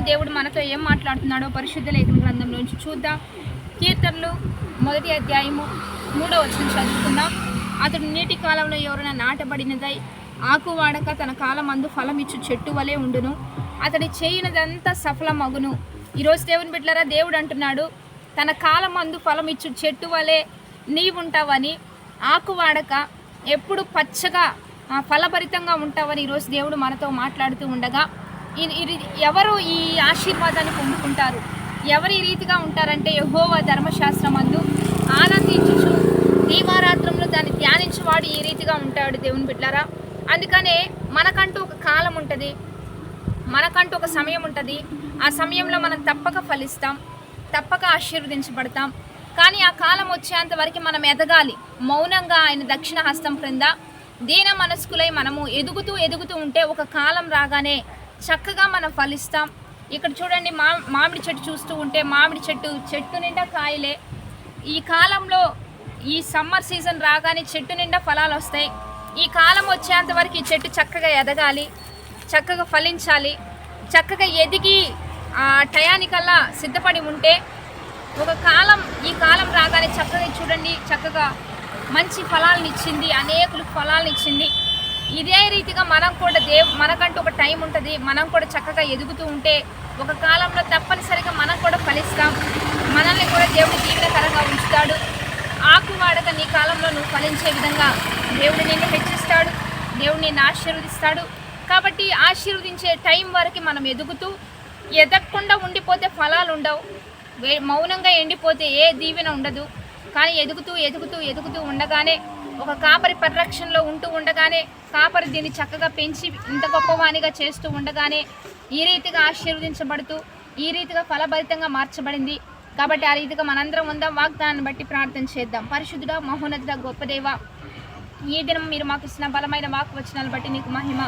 దేవుడు మనతో ఏం మాట్లాడుతున్నాడో పరిశుద్ధ లేఖన గ్రంథంలోంచి చూద్దాం. కీర్తనలు 1వ అధ్యాయము 3వ వచనం చదువుకుందాం. అతడు నీటి కాలంలో ఎవరైనా నాటబడినదై ఆకు వాడక తన కాలమందు ఫలమిచ్చు చెట్టు వలె ఉండును, అతడి చేయునదంతా సఫలమగును. ఈరోజు దేవుని బిడ్డలారా, దేవుడు అంటున్నాడు తన కాలమందు ఫలమిచ్చు చెట్టు వలె నీవుంటావని, ఆకు వాడక ఎప్పుడు పచ్చగా ఫలభరితంగా ఉంటావని ఈరోజు దేవుడు మనతో మాట్లాడుతూ ఉండగా, ఎవరు ఈ ఆశీర్వాదాన్ని పొందుకుంటారు, ఎవరు ఈ రీతిగా ఉంటారంటే యెహోవా ధర్మశాస్త్రమందు ఆనందించుచు దీవారాత్రంలో దాన్ని ధ్యానించేవాడు ఈ రీతిగా ఉంటాడు. దేవుని బిడ్డలారా, అందుకనే మనకంటూ ఒక కాలం ఉంటుంది, మనకంటూ ఒక సమయం ఉంటుంది. ఆ సమయంలో మనం తప్పక ఫలిస్తాం, తప్పక ఆశీర్వదించబడతాం. కానీ ఆ కాలం వచ్చేంత వరకు మనం ఎదగాలి. మౌనంగా ఆయన దక్షిణ హస్తం క్రింద దీన మనస్కులై మనము ఎదుగుతూ ఉంటే ఒక కాలం రాగానే చక్కగా మనం ఫలిస్తాం. ఇక్కడ చూడండి, మామిడి చెట్టు చూస్తూ ఉంటే మామిడి చెట్టు నిండా కాయలే. ఈ కాలంలో ఈ సమ్మర్ సీజన్ రాగానే చెట్టు నిండా ఫలాలు వస్తాయి. ఈ కాలం వచ్చేంత వరకు ఈ చెట్టు చక్కగా ఎదగాలి, చక్కగా ఫలించాలి. చక్కగా ఎదిగి ఆ టయానికల్లా సిద్ధపడి ఉంటే ఈ కాలం రాగానే చక్కగా చూడండి, చక్కగా మంచి ఫలాలను ఇచ్చింది, అనేకులకు ఫలాలను ఇచ్చింది. ఇదే రీతిగా మనం కూడా మనకంటూ ఒక టైం ఉంటుంది. మనం కూడా చక్కగా ఎదుగుతూ ఉంటే ఒక కాలంలో తప్పనిసరిగా మనం కూడా ఫలిస్తాం. మనల్ని కూడా దేవుడు దీవెనకరంగా ఉంచుతాడు. ఆకు వాడక నీ కాలంలో నువ్వు ఫలించే విధంగా దేవుడు నిన్ను హెచ్చిస్తాడు, దేవుడు నిన్ను ఆశీర్వదిస్తాడు. కాబట్టి ఆశీర్వదించే టైం వరకు మనం ఎదగకుండా ఉండిపోతే ఫలాలు ఉండవు. మౌనంగా ఎండిపోతే ఏ దీవెన ఉండదు. కానీ ఎదుగుతూ ఉండగానే, ఒక కాపరి పరిరక్షణలో ఉంటూ ఉండగానే, కాపరి దీన్ని చక్కగా పెంచి ఇంత గొప్పవానిగా చేస్తూ ఉండగానే ఈ రీతిగా ఆశీర్వదించబడుతూ ఈ రీతిగా ఫలభరితంగా మార్చబడింది. కాబట్టి ఆ రీతిగా మనందరం ఉందాం. వాగ్దానాన్ని బట్టి ప్రార్థన చేద్దాం. పరిశుద్ధుడా, మహోన్నతుడా, గొప్ప దేవా, ఈ దినం మీరు మాకు ఇచ్చిన బలమైన వాక్వచనాలు బట్టి నీకు మహిమ.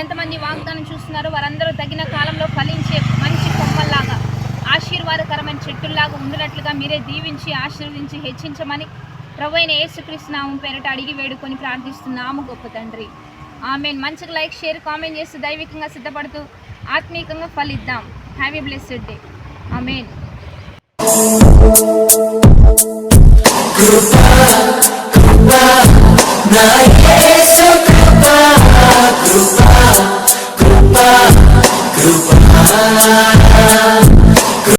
ఎంతమంది వాగ్దానం చూస్తున్నారో వారందరూ తగిన కాలంలో ఫలించే మంచి కొమ్మల్లాగా, ఆశీర్వాదకరమైన చెట్టుల్లాగా ఉండినట్లుగా మీరే దీవించి ఆశీర్వదించి హెచ్చించమని ప్రభువైన యేసుక్రీస్తు నామం పేరిట అడిగి వేడుకొని ప్రార్థిస్తున్నాము గొప్ప తండ్రి. ఆమేన్. మంచిగా లైక్, షేర్, కామెంట్ చేస్తూ దైవికంగా సిద్ధపడుతూ ఆత్మీయంగా ఫలిద్దాం. Have a blessed day. Amen.